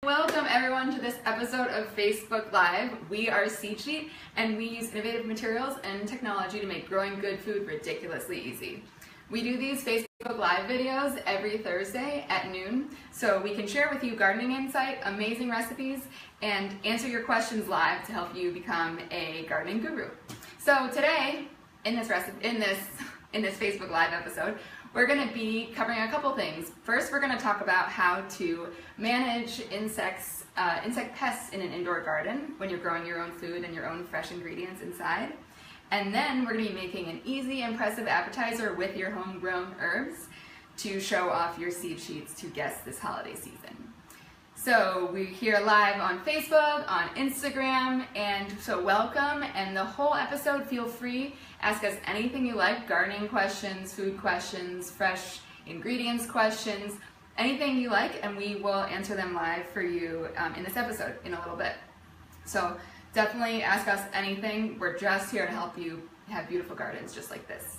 Welcome everyone to this episode of Facebook Live. We are Seedsheet and we use innovative materials and technology to make growing good food ridiculously easy. We do these Facebook Live videos every Thursday at noon so we can share with you gardening insight, amazing recipes, and answer your questions live to help you become a gardening guru. So today, in this Facebook Live episode, we're going to be covering a couple things. First, we're going to talk about how to manage insect pests in an indoor garden when you're growing your own food and your own fresh ingredients inside. And then we're going to be making an easy, impressive appetizer with your homegrown herbs to show off your seed sheets to guests this holiday season. So we're here live on Facebook, on Instagram, and so welcome. And the whole episode, feel free, ask us anything you like, gardening questions, food questions, fresh ingredients questions, anything you like, and we will answer them live for you in this episode in a little bit. So definitely ask us anything. We're just here to help you have beautiful gardens just like this.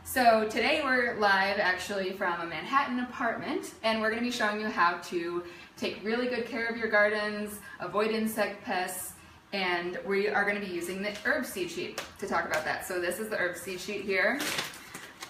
So today we're live actually from a Manhattan apartment, and we're going to be showing you how to take really good care of your gardens, avoid insect pests, and we are going to be using the herb seed sheet to talk about that. So this is the herb seed sheet here.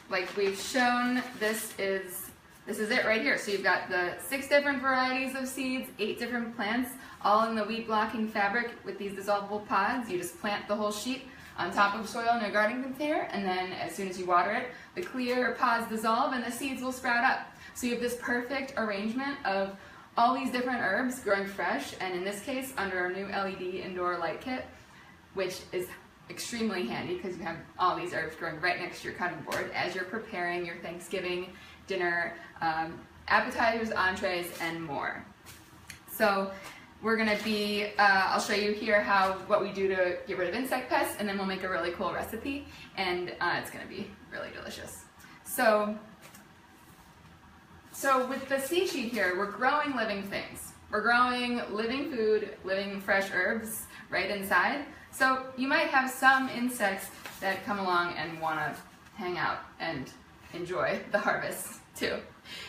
Like we've shown, this is it right here. So you've got the 6 different varieties of seeds, 8 different plants, all in the weed blocking fabric with these dissolvable pods. You just plant the whole sheet on top of soil in your garden container, and then as soon as you water it, the clear pods dissolve and the seeds will sprout up. So you have this perfect arrangement of all these different herbs growing fresh, and in this case under our new LED indoor light kit, which is extremely handy because you have all these herbs growing right next to your cutting board as you're preparing your Thanksgiving dinner, appetizers, entrees, and more. So we're going to be, I'll show you here what we do to get rid of insect pests, and then we'll make a really cool recipe, and it's going to be really delicious. So with the seed sheet here, we're growing living things. We're growing living food, living fresh herbs right inside. So you might have some insects that come along and want to hang out and enjoy the harvest too.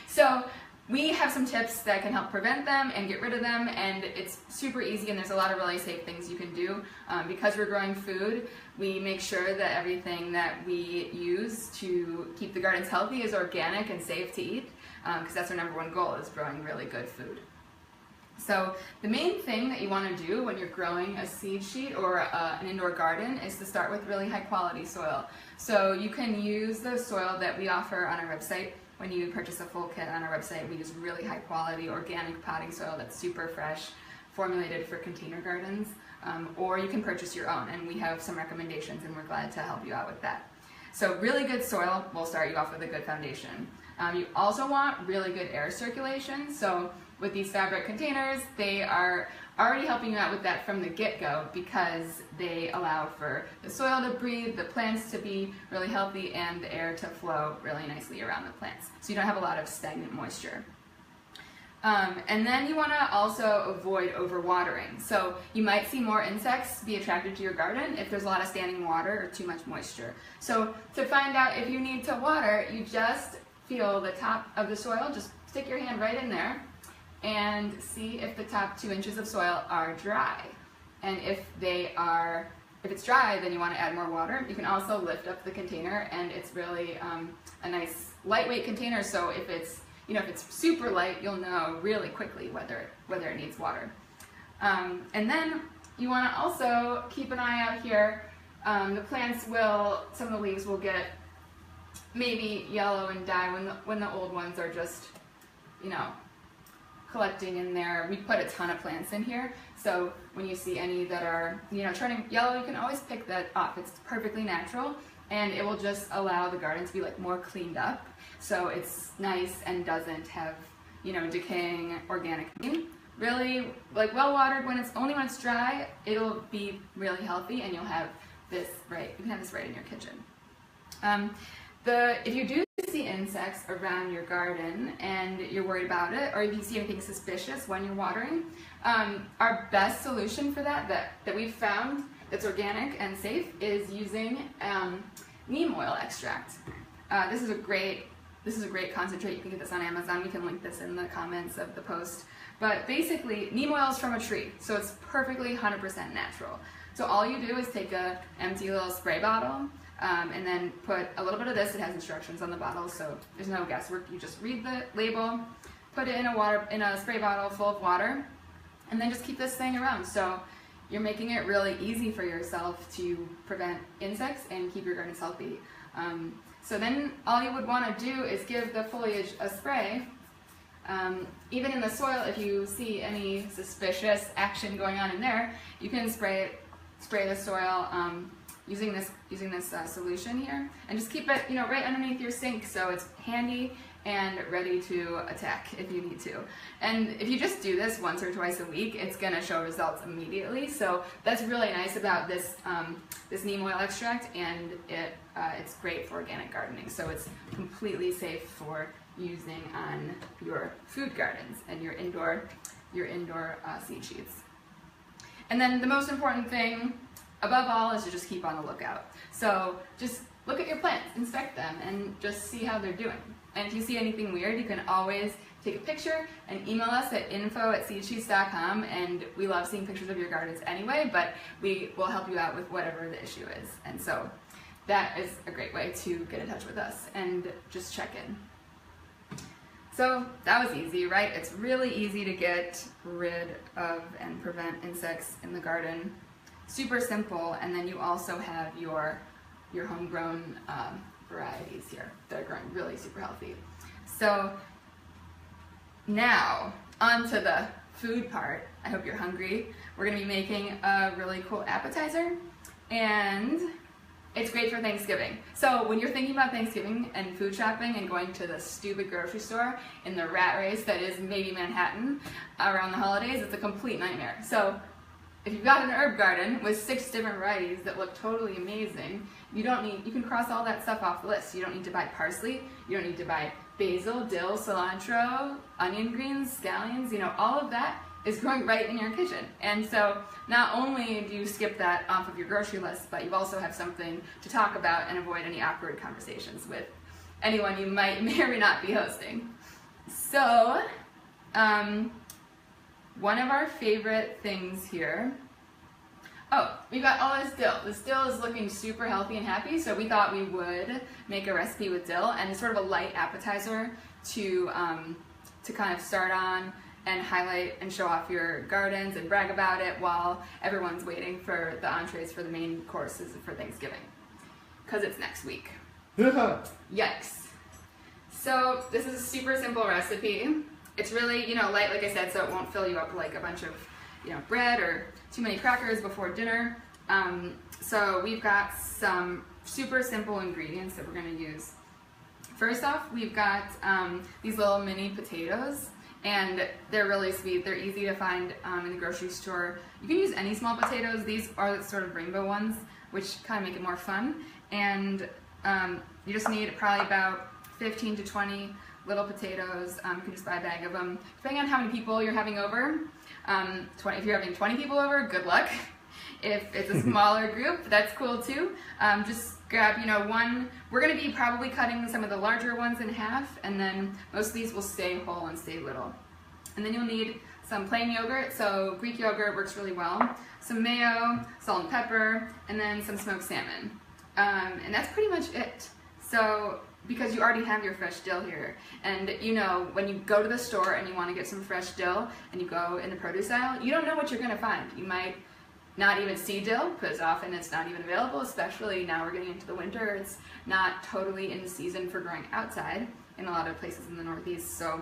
So we have some tips that can help prevent them and get rid of them, and it's super easy, and there's a lot of really safe things you can do. Because we're growing food, we make sure that everything that we use to keep the gardens healthy is organic and safe to eat, because that's our #1 goal, is growing really good food. So the main thing that you want to do when you're growing a seed sheet or an indoor garden is to start with really high quality soil. So you can use the soil that we offer on our website. When you purchase a full kit on our website, we use really high quality organic potting soil that's super fresh, formulated for container gardens, or you can purchase your own, and we have some recommendations and we're glad to help you out with that. So really good soil will start you off with a good foundation. You also want really good air circulation. So with these fabric containers, they are already helping you out with that from the get-go because they allow for the soil to breathe, the plants to be really healthy, and the air to flow really nicely around the plants. So you don't have a lot of stagnant moisture. And then you want to also avoid overwatering. So you might see more insects be attracted to your garden if there's a lot of standing water or too much moisture. So to find out if you need to water, you just feel the top of the soil, just stick your hand right in there and see if the top 2 inches of soil are dry. And if it's dry, then you want to add more water. You can also lift up the container, and it's really a nice lightweight container, so if it's super light, you'll know really quickly whether it needs water. And then you want to also keep an eye out here. The plants some of the leaves will get maybe yellow and die when the old ones are just, collecting in there. We put a ton of plants in here, so when you see any that are turning yellow, you can always pick that up. It's perfectly natural, and it will just allow the garden to be more cleaned up, so it's nice and doesn't have decaying organic matter. Really well watered when it's dry, it'll be really healthy, and you'll have this right in your kitchen. If you do see insects around your garden and you're worried about it, or if you see anything suspicious when you're watering, our best solution for that we've found that's organic and safe is using neem oil extract. This is a great concentrate. You can get this on Amazon. We can link this in the comments of the post. But basically, neem oil is from a tree, so it's perfectly 100% natural. So all you do is take a empty little spray bottle, and then put a little bit of this. It has instructions on the bottle, so there's no guesswork. You just read the label, put it in a spray bottle full of water, and then just keep this thing around. So you're making it really easy for yourself to prevent insects and keep your gardens healthy. So then all you would want to do is give the foliage a spray. Even in the soil, if you see any suspicious action going on in there, you can spray the soil using this solution here, and just keep it, right underneath your sink, so it's handy and ready to attack if you need to. And if you just do this once or twice a week, it's going to show results immediately. So that's really nice about this this neem oil extract, and it's great for organic gardening. So it's completely safe for using on your food gardens and your indoor seed sheets. And then the most important thing above all is to just keep on the lookout. So just look at your plants, inspect them, and just see how they're doing. And if you see anything weird, you can always take a picture and email us at info@seedsheets.com, and we love seeing pictures of your gardens anyway, but we will help you out with whatever the issue is. And so that is a great way to get in touch with us and just check in. So that was easy, right? It's really easy to get rid of and prevent insects in the garden. Super simple, and then you also have your homegrown varieties here that are growing really super healthy. So now on to the food part. I hope you're hungry. We're going to be making a really cool appetizer, and it's great for Thanksgiving. So when you're thinking about Thanksgiving and food shopping and going to the stupid grocery store in the rat race that is maybe Manhattan around the holidays, it's a complete nightmare. So if you've got an herb garden with 6 different varieties that look totally amazing, you can cross all that stuff off the list. You don't need to buy parsley, you don't need to buy basil, dill, cilantro, onion greens, scallions, all of that is growing right in your kitchen. And so not only do you skip that off of your grocery list, but you also have something to talk about and avoid any awkward conversations with anyone you may or may not be hosting. So, one of our favorite things here, we've got all this dill. This dill is looking super healthy and happy, so we thought we would make a recipe with dill and sort of a light appetizer to kind of start on and highlight and show off your gardens and brag about it while everyone's waiting for the entrees for the main courses for Thanksgiving, because it's next week. Yikes. So this is a super simple recipe. It's really, light, like I said, so it won't fill you up like a bunch of, bread or too many crackers before dinner. So we've got some super simple ingredients that we're going to use. First off, we've got these little mini potatoes, and they're really sweet. They're easy to find in the grocery store. You can use any small potatoes. These are the sort of rainbow ones, which kind of make it more fun. And you just need probably about 15 to 20 little potatoes. You can just buy a bag of them. Depending on how many people you're having over, if you're having 20 people over, good luck. If it's a smaller group, that's cool too. Just grab, one. We're going to be probably cutting some of the larger ones in half, and then most of these will stay whole and stay little. And then you'll need some plain yogurt, so Greek yogurt works really well, some mayo, salt and pepper, and then some smoked salmon. And that's pretty much it. So, because you already have your fresh dill here, and when you go to the store and you want to get some fresh dill and you go in the produce aisle, you don't know what you're going to find. You might not even see dill, because often it's not even available, especially now we're getting into the winter. It's not totally in season for growing outside in a lot of places in the Northeast, so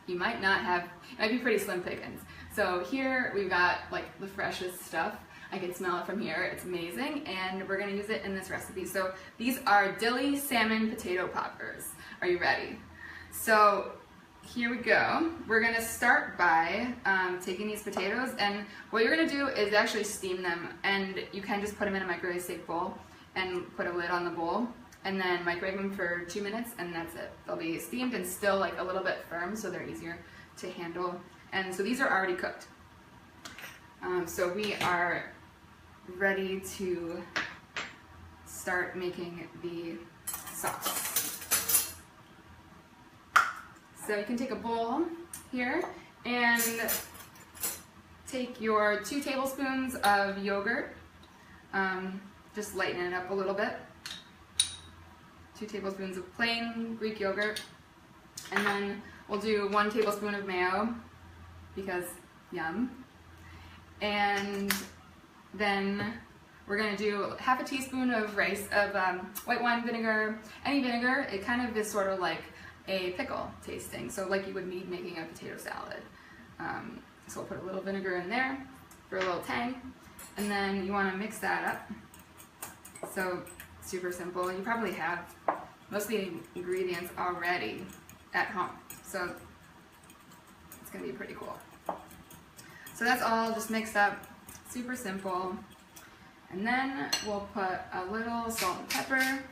you might not have, it might be pretty slim pickings. So here we've got like the freshest stuff. I can smell it from here, it's amazing, and we're going to use it in this recipe. So these are Dilly Salmon Potato Poppers. Are you ready? So here we go. We're going to start by taking these potatoes, and what you're going to do is actually steam them, and you can just put them in a microwave safe bowl and put a lid on the bowl, and then microwave them for 2 minutes, and that's it. They'll be steamed and still like a little bit firm, so they're easier to handle. And so these are already cooked. So we are ready to start making the sauce. So you can take a bowl here And take your 2 tablespoons of yogurt, just lighten it up a little bit. 2 tablespoons of plain Greek yogurt, and then we'll do 1 tablespoon of mayo, because yum. And then we're going to do half a teaspoon of white wine vinegar, any vinegar. It kind of is sort of like a pickle tasting, so like you would need making a potato salad. So we'll put a little vinegar in there for a little tang, and then you want to mix that up. So super simple. You probably have most of the ingredients already at home, so it's going to be pretty cool. So that's all just mixed up, super simple. And then we'll put a little salt and pepper.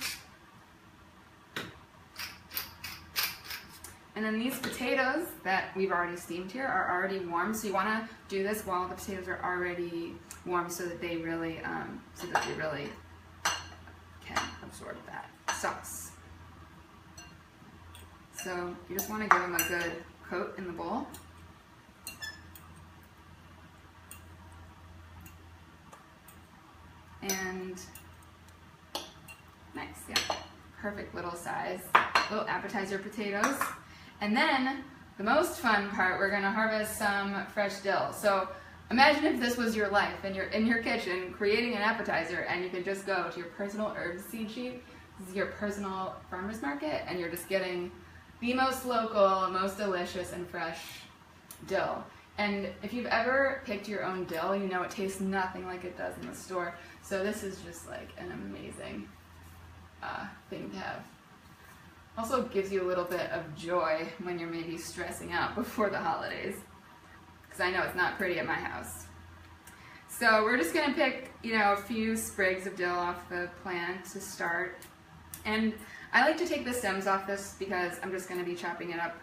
And then these potatoes that we've already steamed here are already warm, so you want to do this while the potatoes are already warm, so that they really can absorb that sauce. So you just want to give them a good coat in the bowl. And nice, yeah, perfect little size, little appetizer potatoes. And then the most fun part, we're gonna harvest some fresh dill. So imagine if this was your life and you're in your kitchen creating an appetizer, and you can just go to your personal herbs seed sheet. This is your personal farmer's market, and you're just getting the most local, most delicious and fresh dill. And if you've ever picked your own dill, you know it tastes nothing like it does in the store. So this is just like an amazing thing to have. Also gives you a little bit of joy when you're maybe stressing out before the holidays, because I know it's not pretty at my house. So we're just gonna pick, a few sprigs of dill off the plant to start. And I like to take the stems off this because I'm just gonna be chopping it up,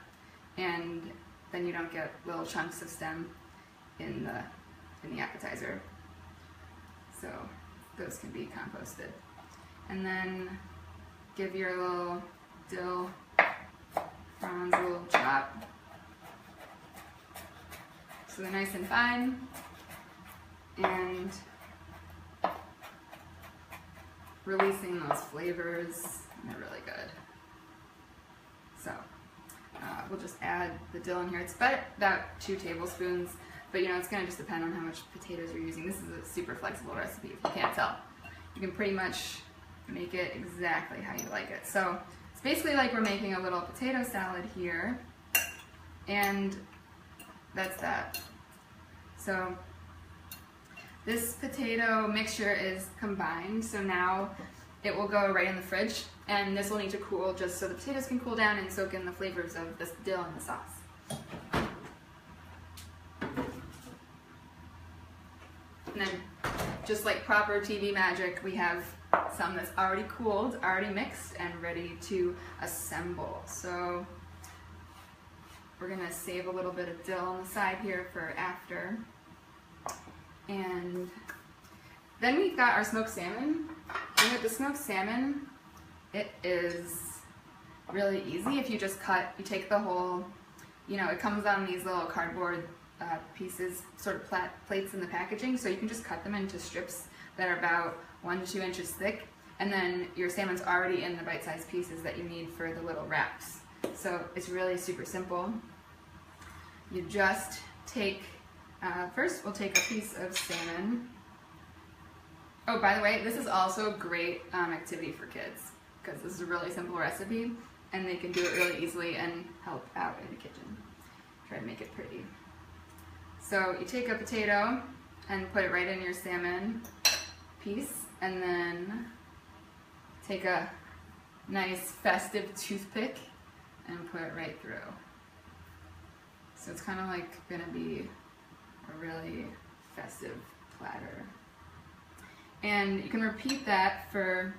and then you don't get little chunks of stem in the appetizer. So those can be composted. And then give your little dill fronds a little chop, so they're nice and fine, and releasing those flavors, and they're really good. So we'll just add the dill in here. It's about 2 tablespoons, but it's going to just depend on how much potatoes you're using. This is a super flexible recipe, if you can't tell. You can pretty much make it exactly how you like it. So it's basically like we're making a little potato salad here, and that's that. So this potato mixture is combined, so now it will go right in the fridge, and this will need to cool just so the potatoes can cool down and soak in the flavors of this dill and the sauce. And then, just like proper TV magic, we have some that's already cooled, already mixed, and ready to assemble. So we're gonna save a little bit of dill on the side here for after. And then we've got our smoked salmon. And with the smoked salmon, it is really easy. If you just you take the whole, it comes on these little cardboard pieces, sort of plates in the packaging, so you can just cut them into strips that are about 1 to 2 inches thick, and then your salmon's already in the bite-sized pieces that you need for the little wraps. So it's really super simple. You just take, first we'll take a piece of salmon. Oh, by the way, this is also a great activity for kids, because this is a really simple recipe, and they can do it really easily and help out in the kitchen. Try to make it pretty. So you take a potato and put it right in your salmon piece, and then take a nice festive toothpick and put it right through. So it's kind of like gonna be a really festive platter. And you can repeat that for,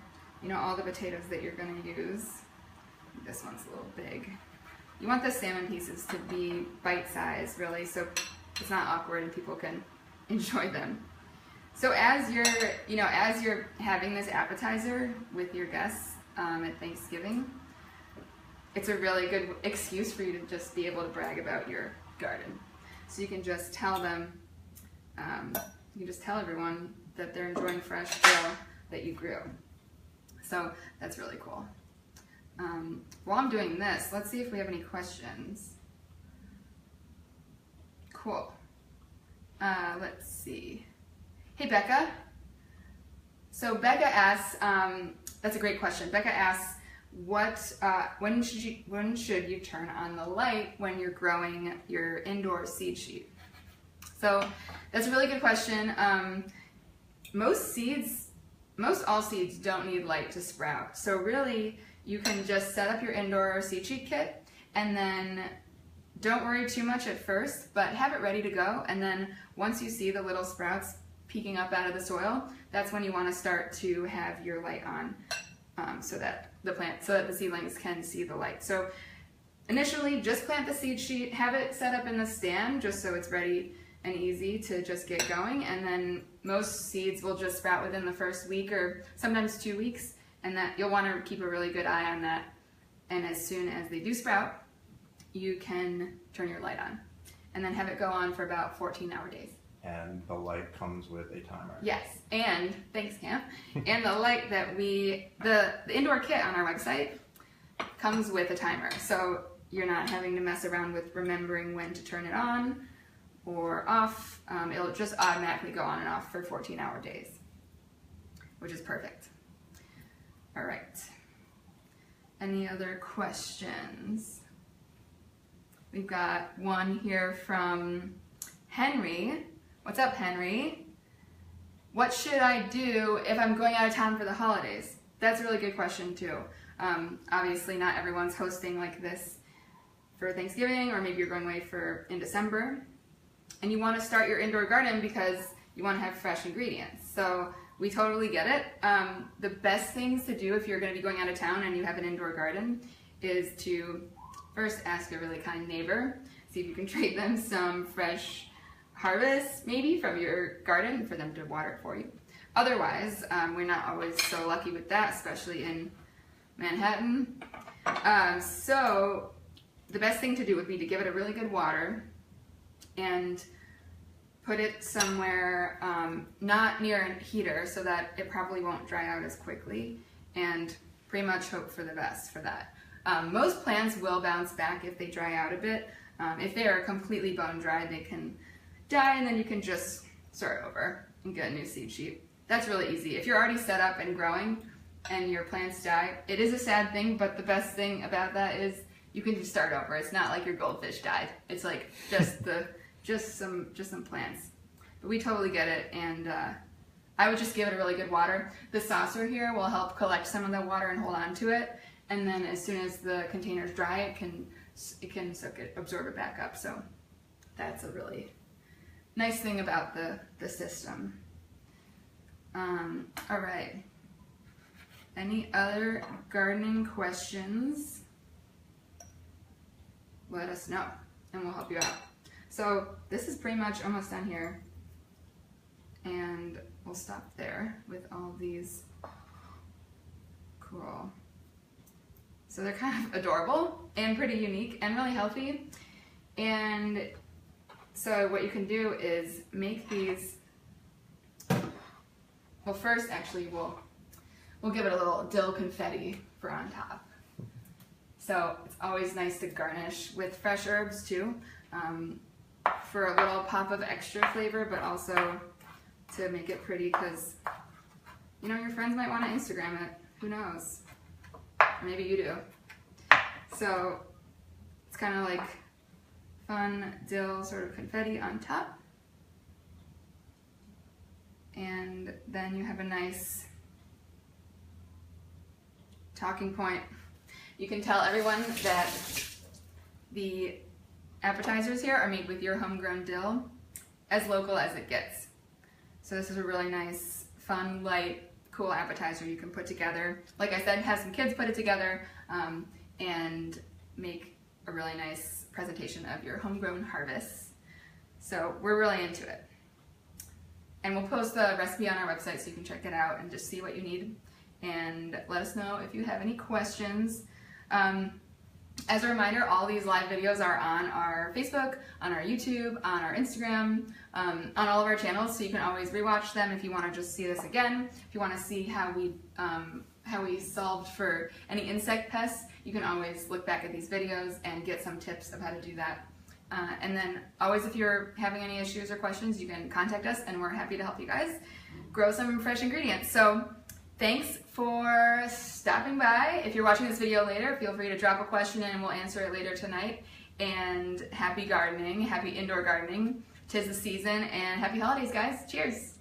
all the potatoes that you're gonna use. This one's a little big. You want the salmon pieces to be bite-sized, really, so it's not awkward and people can enjoy them. So as you're having this appetizer with your guests at Thanksgiving, it's a really good excuse for you to just be able to brag about your garden. So you can just tell them, you can just tell everyone that they're enjoying fresh dill that you grew. So that's really cool. While I'm doing this, let's see if we have any questions. Cool. Let's see. Hey, Becca. So Becca asks, that's a great question. Becca asks, when should you turn on the light when you're growing your indoor seed sheet? So that's a really good question. Most all seeds don't need light to sprout. So really, you can just set up your indoor seed sheet kit and then don't worry too much at first, but have it ready to go. And then once you see the little sprouts peeking up out of the soil, that's when you want to start to have your light on, so that the seedlings can see the light. So initially, just plant the seed sheet, have it set up in the stand just so it's ready and easy to just get going. And then most seeds will just sprout within the first week or sometimes 2 weeks. And that you'll want to keep a really good eye on that. And as soon as they do sprout, you can turn your light on and then have it go on for about 14-hour days. And the light comes with a timer. Yes, and thanks, Cam. And the light that the indoor kit on our website comes with a timer. So you're not having to mess around with remembering when to turn it on or off. It'll just automatically go on and off for 14-hour days, which is perfect. All right. Any other questions? We've got one here from Henry. What's up, Henry? What should I do if I'm going out of town for the holidays? That's a really good question too. Obviously not everyone's hosting like this for Thanksgiving, or maybe you're going away in December. And you want to start your indoor garden because you want to have fresh ingredients. So we totally get it. The best things to do if you're going to be going out of town and you have an indoor garden is to first ask a really kind neighbor, see if you can trade them some fresh harvest maybe from your garden for them to water it for you. Otherwise, we're not always so lucky with that, especially in Manhattan. So the best thing to do would be to give it a really good water and put it somewhere not near a heater so that it probably won't dry out as quickly, and pretty much hope for the best for that. Most plants will bounce back if they dry out a bit. If they are completely bone dry, they can die, and then you can just start over and get a new seed sheet. That's really easy. If you're already set up and growing and your plants die, it is a sad thing, but the best thing about that is you can just start over. It's not like your goldfish died. It's like just some plants. But we totally get it, and I would just give it a really good water. The saucer here will help collect some of the water and hold on to it, and then as soon as the container's dry, it can absorb it back up. So that's a really nice thing about the system. All right. Any other gardening questions? Let us know, and we'll help you out. So this is pretty much almost done here, and we'll stop there with all these. Cool. So they're kind of adorable and pretty unique and really healthy. And so what you can do is make these. Well, first, actually, we'll give it a little dill confetti for on top. So it's always nice to garnish with fresh herbs too, for a little pop of extra flavor, but also to make it pretty, because you know your friends might want to Instagram it. Who knows? Or maybe you do. So it's kind of like fun dill sort of confetti on top. And then you have a nice talking point. You can tell everyone that the appetizers here are made with your homegrown dill, as local as it gets. So this is a really nice, fun, light, cool appetizer you can put together. Like I said, have some kids put it together and make a really nice presentation of your homegrown harvests. So we're really into it. And we'll post the recipe on our website so you can check it out and just see what you need. And let us know if you have any questions. As a reminder, all these live videos are on our Facebook, on our YouTube, on our Instagram, on all of our channels, so you can always rewatch them if you want to just see this again. If you want to see how we solved for any insect pests, you can always look back at these videos and get some tips of how to do that. And then always, if you're having any issues or questions, you can contact us and we're happy to help you guys grow some fresh ingredients. So thanks for stopping by. If you're watching this video later, feel free to drop a question in and we'll answer it later tonight. And happy gardening, happy indoor gardening. 'Tis the season, and happy holidays, guys. Cheers.